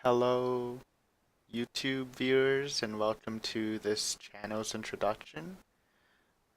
Hello, YouTube viewers, and welcome to this channel's introduction.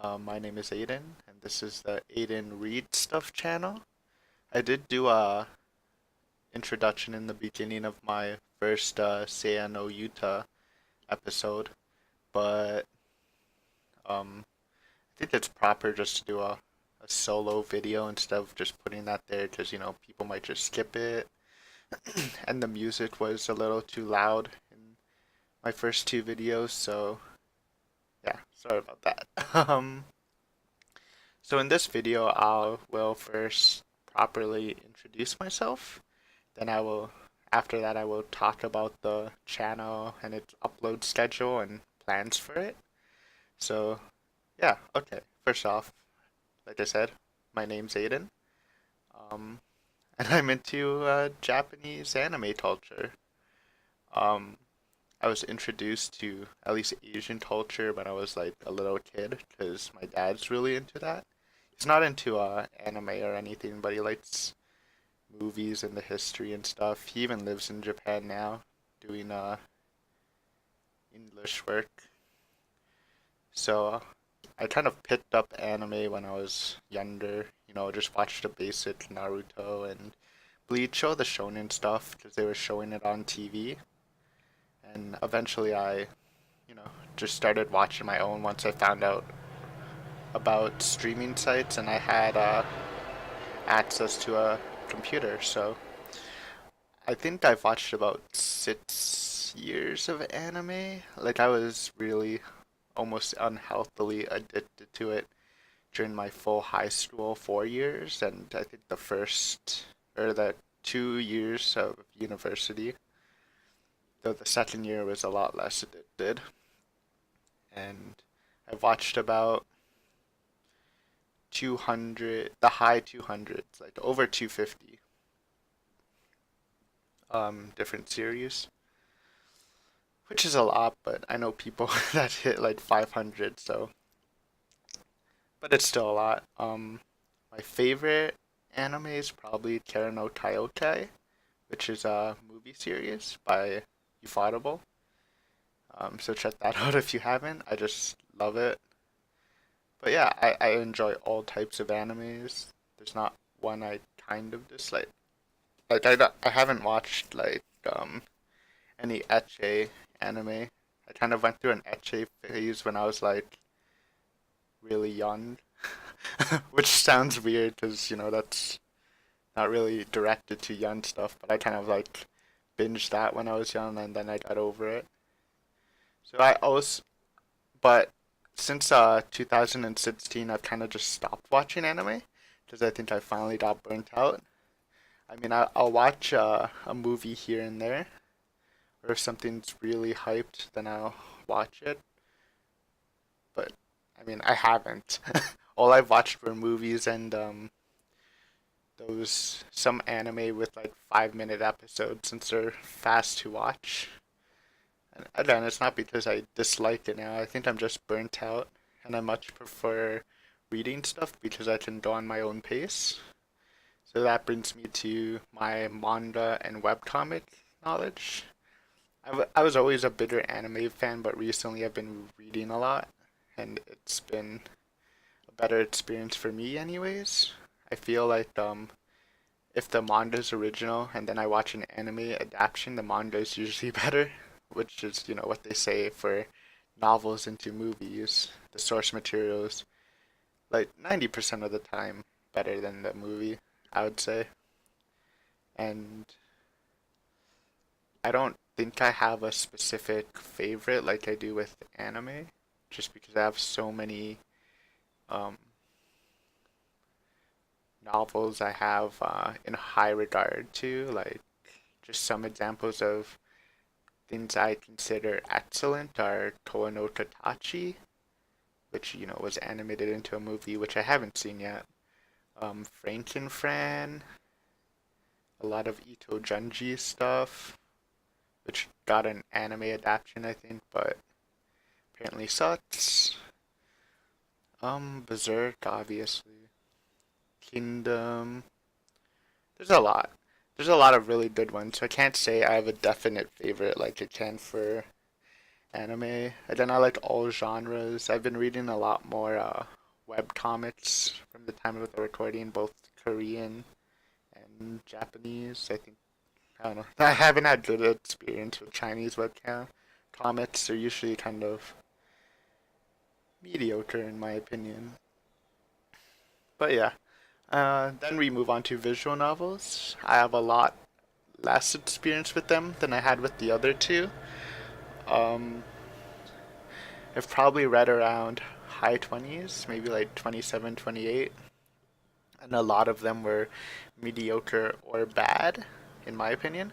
My name is Aiden, and this is the Aiden Read Stuff channel. I did do a introduction in the beginning of my first Seiya no Yuta episode, but I think it's proper just to do a solo video instead of just putting that there because, people might just skip it, and the music was a little too loud in my first two videos, so yeah, sorry about that. So in this video, I will first properly introduce myself. Then after that, I will talk about the channel and its upload schedule and plans for it. So yeah, okay. First off, like I said, my name's Aiden. Um, and I'm into Japanese anime culture. Um, I was introduced to at least Asian culture when I was like a little kid because my dad's really into that. He's not into anime or anything, but he likes movies and the history and stuff. He even lives in Japan now, doing English work. So I kind of picked up anime when I was younger. Just watched the basic Naruto and Bleach, all the shonen stuff because they were showing it on TV. And eventually you know, just started watching my own once I found out about streaming sites and I had access to a computer. So I think I've watched about 6 years of anime. Like I was really almost unhealthily addicted to it during my full high school 4 years, and I think the first or the 2 years of university. Though the second year was a lot less addicted, and I watched about 200, the high 200s, like over 250 different series, which is a lot, but I know people that hit like 500, so but it's still a lot. My favorite anime is probably Kara no Kaiokai, which is a movie series by Ufotable. So check that out if you haven't. I just love it. But yeah, I enjoy all types of animes. There's not one I kind of dislike. Like I haven't watched like any ecche anime. I kind of went through an ecche phase when I was like really young, which sounds weird because that's not really directed to young stuff. But I kind of like binged that when I was young, and then I got over it. So I always, but since 2016, I've kind of just stopped watching anime because I think I finally got burnt out. I mean, I'll watch a movie here and there, or if something's really hyped, then I'll watch it. But I mean, I haven't. All I've watched were movies and those some anime with like 5 minute episodes since they're fast to watch. And again, it's not because I dislike it now. I think I'm just burnt out, and I much prefer reading stuff because I can go on my own pace. So that brings me to my manga and webcomic knowledge. I was always a bigger anime fan, but recently I've been reading a lot, and it's been a better experience for me, anyways. I feel like if the manga is original and then I watch an anime adaptation, the manga is usually better, which is what they say for novels into movies. The source material is like 90% of the time better than the movie, I would say. And I don't think I have a specific favorite like I do with anime, just because I have so many um, novels I have in high regard to. Like, just some examples of things I consider excellent are Koa no Katachi, which, was animated into a movie, which I haven't seen yet. Frankenfran, a lot of Ito Junji stuff, which got an anime adaptation, I think, but apparently sucks. Berserk, obviously. Kingdom. There's a lot. there's a lot of really good ones. So I can't say I have a definite favorite like I can for anime. And then I like all genres. I've been reading a lot more web comics from the time of the recording, both Korean and Japanese. I think I don't know. I haven't had good experience with Chinese webcam comics. They're usually kind of mediocre in my opinion. But yeah. Then we move on to visual novels. I have a lot less experience with them than I had with the other two. Um, I've probably read around high 20s, maybe like 27, 28, and a lot of them were mediocre or bad, in my opinion.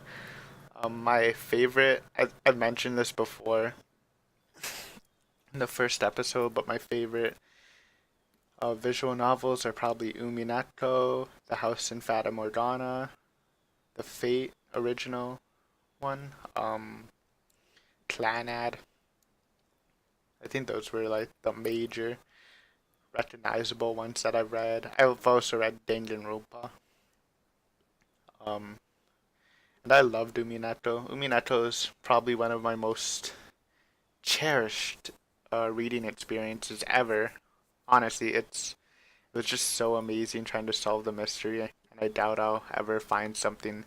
My favorite, I've mentioned this before in the first episode, but my favorite visual novels are probably Umineko, The House in Fata Morgana, the Fate original one, Clanad. I think those were like the major recognizable ones that I've read. I've also read Danganronpa. Um, and I loved Umineko. Umineko is probably one of my most cherished reading experiences ever. Honestly, it was just so amazing trying to solve the mystery, and I doubt I'll ever find something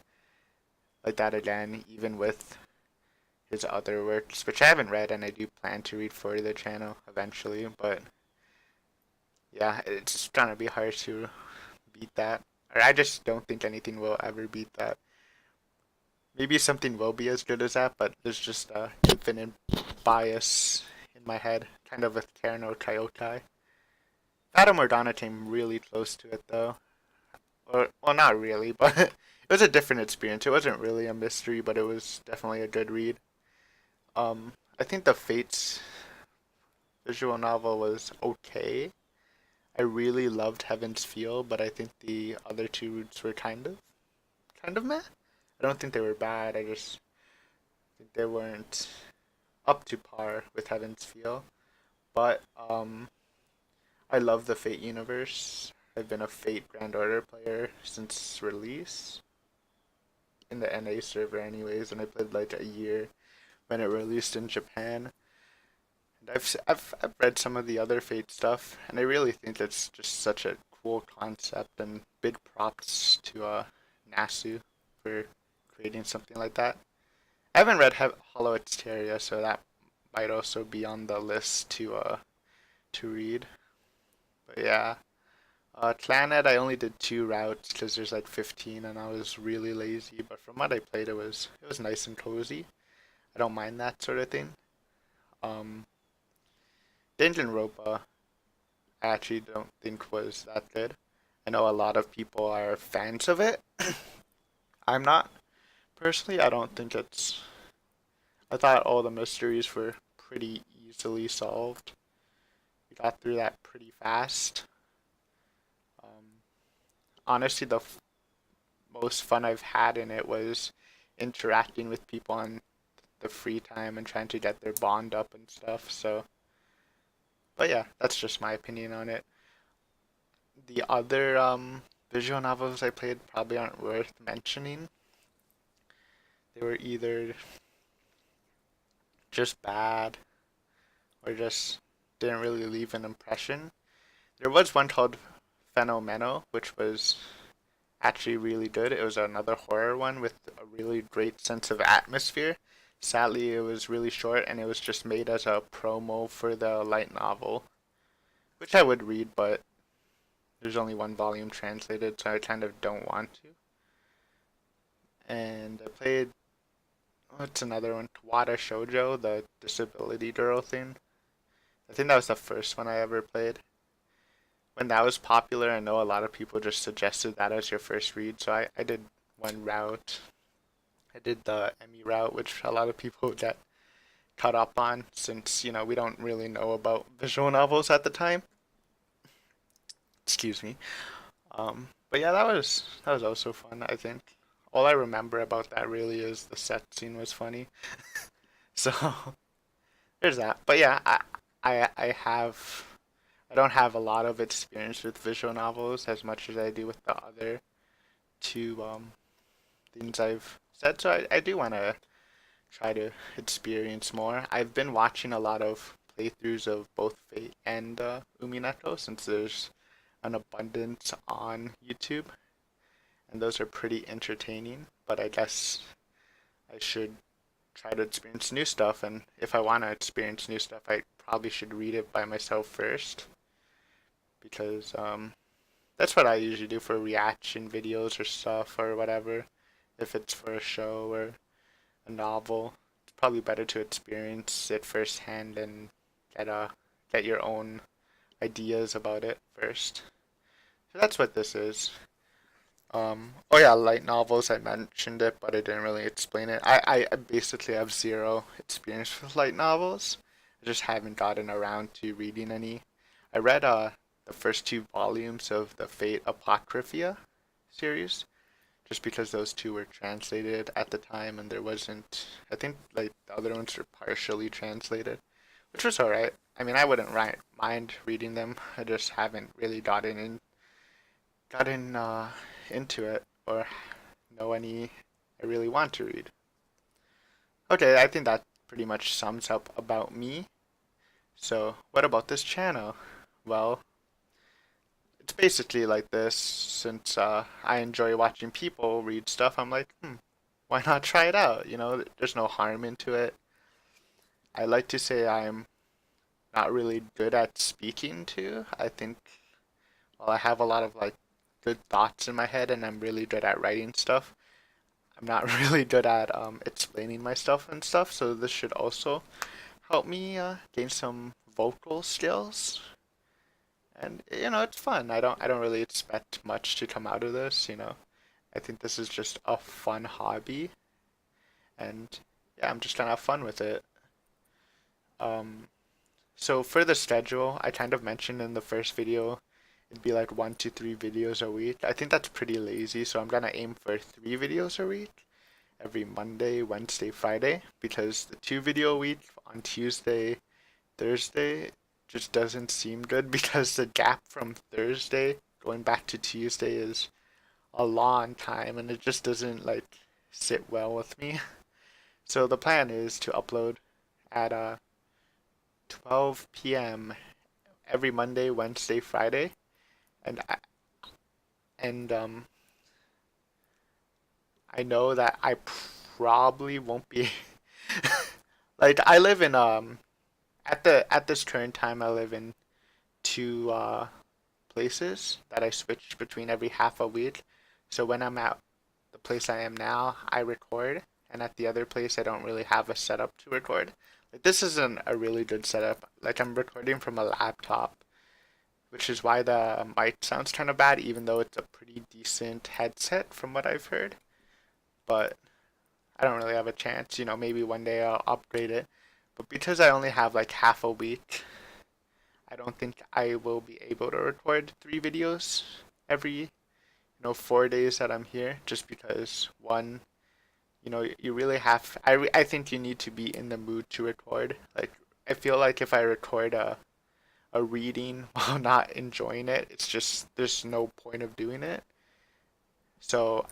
like that again, even with his other works, which I haven't read, and I do plan to read for the channel eventually. But yeah, it's gonna be hard to beat that. Or I just don't think anything will ever beat that. Maybe something will be as good as that, but there's just a infinite bias in my head, kind of with Karen or Kaiokai. Fata Morgana came really close to it though. Or well, not really, but it was a different experience. It wasn't really a mystery, but it was definitely a good read. I think the Fates visual novel was okay. I really loved Heaven's Feel, but I think the other two routes were kind of meh. I don't think they were bad. I just think they weren't up to par with Heaven's Feel. But I love the Fate universe. I've been a Fate Grand Order player since release in the NA server, anyways, and I played like a year when it released in Japan. And I've read some of the other Fate stuff, and I really think it's just such a cool concept. And big props to Nasu for creating something like that. I haven't read Hollow Exteria, so that might also be on the list to read. But yeah, Clannad I only did two routes because there's like 15, and I was really lazy. But from what I played, it was nice and cozy. I don't mind that sort of thing. Um, Danganronpa I actually don't think was that good. I know a lot of people are fans of it. I'm not personally. I don't think it's. I thought all the mysteries were pretty easily solved. We got through that pretty fast. Um, Honestly, the most fun I've had in it was interacting with people on the free time and trying to get their bond up and stuff. So, but yeah, that's just my opinion on it. The other visual novels I played probably aren't worth mentioning. They were either just bad or just didn't really leave an impression. There was one called Fenomeno, which was actually really good. It was another horror one with a really great sense of atmosphere. Sadly, it was really short and it was just made as a promo for the light novel, which I would read, but there's only one volume translated, so I kind of don't want to. And I played, what's another one? Wada Shoujo, the disability girl thing. I think that was the first one I ever played. When that was popular, I know a lot of people just suggested that as your first read, so I did one route. I did the Emmy route, which a lot of people get caught up on since, we don't really know about visual novels at the time. Excuse me. But yeah, that was also fun, I think. All I remember about that really is the set scene was funny. So there's that. But yeah, I don't have a lot of experience with visual novels as much as I do with the other two things I've said. So I do want to try to experience more. I've been watching a lot of playthroughs of both Fate and Umineko since there's an abundance on YouTube, and those are pretty entertaining. But I guess I should try to experience new stuff, and if I want to experience new stuff, I probably should read it by myself first because that's what I usually do for reaction videos or stuff or whatever. If it's for a show or a novel, it's probably better to experience it firsthand and get your own ideas about it first. So that's what this is. Oh yeah, light novels, I mentioned it, but I didn't really explain it. I basically have zero experience with light novels. I just haven't gotten around to reading any. I read the first two volumes of the Fate Apocrypha series, just because those two were translated at the time and there wasn't, I think like the other ones were partially translated, which was alright. I mean, I wouldn't mind reading them. I just haven't really gotten into it or know any I really want to read. Okay, I think that pretty much sums up about me. So, what about this channel? Well, it's basically like this since I enjoy watching people read stuff. I'm like, why not try it out? You know, there's no harm into it. I like to say I'm not really good at speaking too. I think, well, I have a lot of like good thoughts in my head and I'm really good at writing stuff. I'm not really good at explaining my stuff and stuff, so this should also help me gain some vocal skills. And it's fun. I don't really expect much to come out of this. I think this is just a fun hobby, and yeah, I'm just gonna have fun with it. Um, so for the schedule, I kind of mentioned in the first video, it'd be like 1 to 3 videos a week. I think that's pretty lazy, so I'm gonna aim for 3 videos a week every Monday, Wednesday, Friday, because the 2 video a week on Tuesday, Thursday just doesn't seem good because the gap from Thursday going back to Tuesday is a long time and it just doesn't like sit well with me. So the plan is to upload at 12 p.m. every Monday, Wednesday, Friday, and and I know that I probably won't be like I live in at this current time I live in two places that I switch between every half a week. So when I'm at the place I am now, I record, and at the other place I don't really have a setup to record. Like this isn't a really good setup. Like I'm recording from a laptop, which is why the mic sounds kind of bad, even though it's a pretty decent headset from what I've heard. But I don't really have a chance. Maybe one day I'll upgrade it. But because I only have like half a week, I don't think I will be able to record 3 videos every 4 days that I'm here, just because one, you really have. I think you need to be in the mood to record. Like I feel like if I record a reading while not enjoying it, it's just there's no point of doing it. So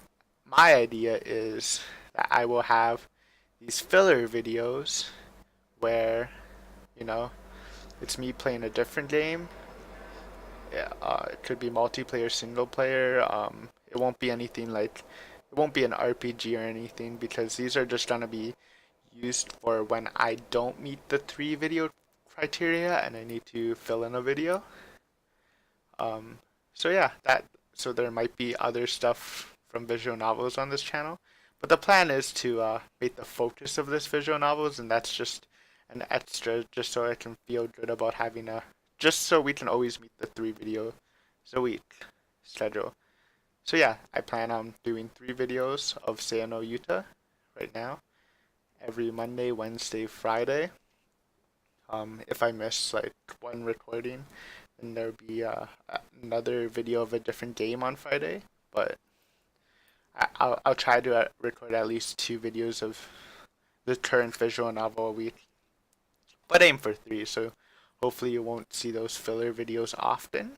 my idea is that I will have these filler videos where you know it's me playing a different game. Yeah, it could be multiplayer, single player. It won't be anything like, it won't be an RPG or anything because these are just gonna be used for when I don't meet the 3 video criteria and I need to fill in a video. Um, so yeah, so there might be other stuff from visual novels on this channel, but the plan is to make the focus of this visual novels, and that's just an extra, just so I can feel good about having just so we can always meet the 3 videos a week schedule. So yeah, I plan on doing 3 videos of Sei no Yuta right now, every Monday, Wednesday, Friday. If I miss like one recording, then there'll be another video of a different game on Friday. But I'll try to record at least 2 videos of the current visual novel a week, but aim for 3. So hopefully you won't see those filler videos often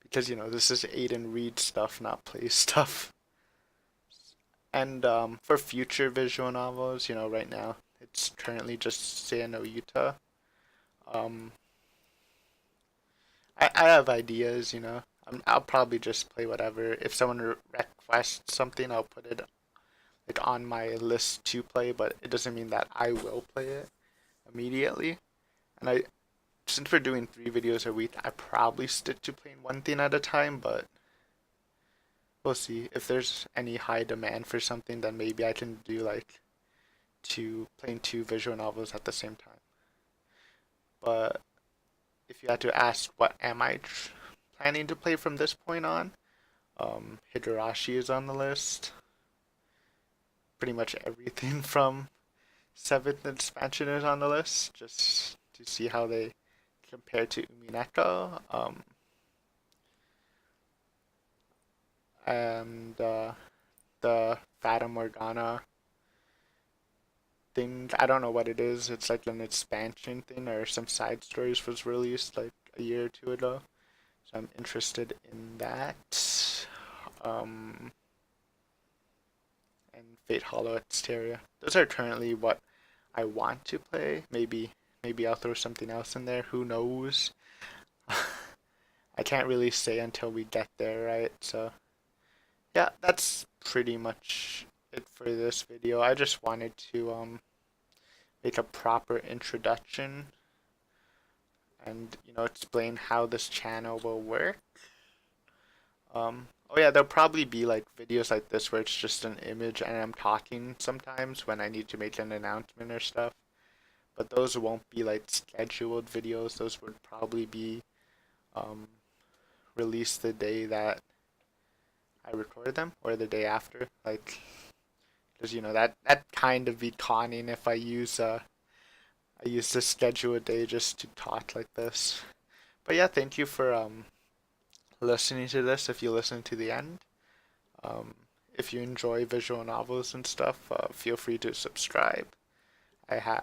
because this is Aiden Reed stuff, not play stuff. And for future visual novels, you know, right now it's currently just Sei no Yuta. Um, I have ideas, you know. I'll probably just play whatever. If someone requests something, I'll put it like on my list to play, but it doesn't mean that I will play it immediately. And since we're doing 3 videos a week, I probably stick to playing one thing at a time, but we'll see. If there's any high demand for something, then maybe I can do like playing 2 visual novels at the same time. But if you had to ask what am I planning to play from this point on, Higurashi is on the list. Pretty much everything from 7th expansion is on the list, just to see how they compare to Umineko. And the Fata Morgana thing, I don't know what it is. It's like an expansion thing or some side stories was released like a year or two ago. So I'm interested in that. Um, and Fate Hollow Exteria. Those are currently what I want to play. Maybe I'll throw something else in there. Who knows? I can't really say until we get there, right? So yeah, that's pretty much it for this video. I just wanted to make a proper introduction and explain how this channel will work. Oh yeah, there'll probably be like videos like this where it's just an image and I'm talking sometimes when I need to make an announcement or stuff. But those won't be like scheduled videos. Those would probably be um, released the day that I record them or the day after. Like, because that kind of be conning if I use the scheduled day just to talk like this. But yeah, thank you for listening to this. If you listen to the end, um, if you enjoy visual novels and stuff, feel free to subscribe. I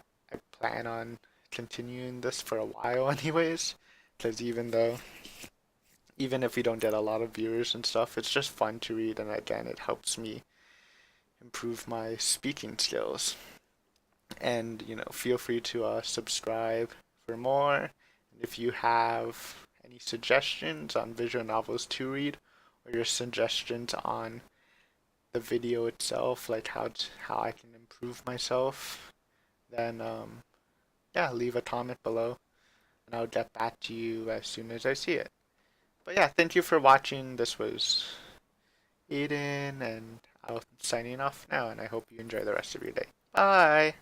plan on continuing this for a while, anyways. Because even if we don't get a lot of viewers and stuff, it's just fun to read, and again, it helps me improve my speaking skills. And feel free to subscribe for more. And if you have any suggestions on visual novels to read, or your suggestions on the video itself, like how I can improve myself, then yeah, leave a comment below, and I'll get back to you as soon as I see it. But yeah, thank you for watching. This was Eden, and I'm signing off now, and I hope you enjoy the rest of your day. Bye!